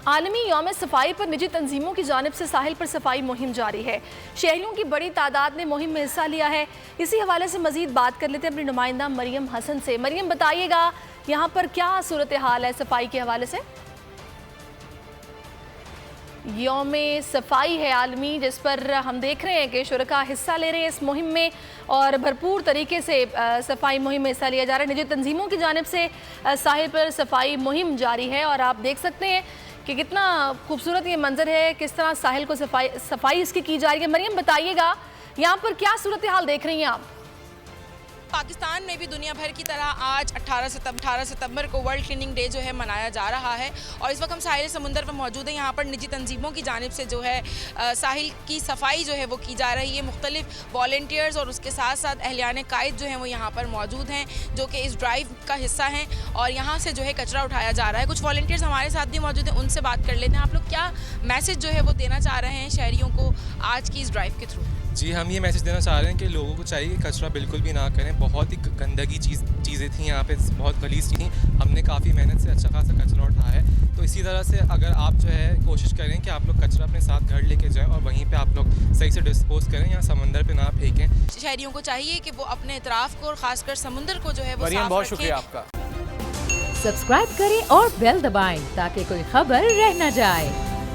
आलमी यौम सफाई पर निजी तंजीमों की जानिब से साहिल पर सफाई मुहिम जारी है। शहरियों की बड़ी तादाद ने मुहिम में हिस्सा लिया है। इसी हवाले से मजीद बात कर लेते हैं अपनी नुमाइंदा मरियम हसन से। मरियम, बताइएगा यहाँ पर क्या सूरत हाल है सफाई के हवाले से? यौम सफाई है आलमी, जिस पर हम देख रहे हैं कि शुरका हिस्सा ले रहे हैं इस मुहिम में और भरपूर तरीके से सफाई मुहिम में हिस्सा लिया जा रहा है। निजी तंजीमों की जानिब से साहिल पर सफाई मुहिम जारी है और आप देख सकते हैं कि कितना खूबसूरत ये मंजर है, किस तरह साहिल को सफाई इसकी की जा रही है। मरियम, बताइएगा यहाँ पर क्या सूरत हाल देख रही हैं आप? पाकिस्तान में भी दुनिया भर की तरह आज 18 सितंबर को वर्ल्ड क्लीनिंग डे जो है मनाया जा रहा है और इस वक्त हम साहिल समुंदर पर मौजूद हैं। यहाँ पर निजी तंजीमों की जानिब से जो है साहिल की सफाई जो है वो की जा रही है। मुख्तलिफ वॉलंटियर्स और उसके साथ साथ अहलियान कायद जो हैं वो यहाँ पर मौजूद हैं, जो कि इस ड्राइव का हिस्सा हैं और यहाँ से जो है कचरा उठाया जा रहा है। कुछ वॉलंटियर्स हमारे साथ भी मौजूद हैं, उनसे बात कर लेते हैं। आप लोग क्या मैसेज जो है वो देना चाह रहे हैं शहरियों को आज की इस ड्राइव के थ्रू? जी, हम ये मैसेज देना चाह रहे हैं कि लोगों को चाहिए कि कचरा बिल्कुल भी ना करें। बहुत ही गंदगी चीज़ें थी यहाँ पे, बहुत गलीज़ थी। हमने काफ़ी मेहनत से अच्छा खासा कचरा उठाया है। तो इसी तरह से अगर आप जो है कोशिश करें कि आप लोग कचरा अपने साथ घर लेके जाएं और वहीं पे आप लोग सही से डिस्पोज करें या समंदर पे ना फेंकें। शहरियों को चाहिए कि वो अपने इतराफ़ को और ख़ासकर समुंदर को जो है वो मरियम, बहुत शुक्रिया आपका। सब्सक्राइब करें और बेल दबाएं ताकि कोई खबर रह न जाए।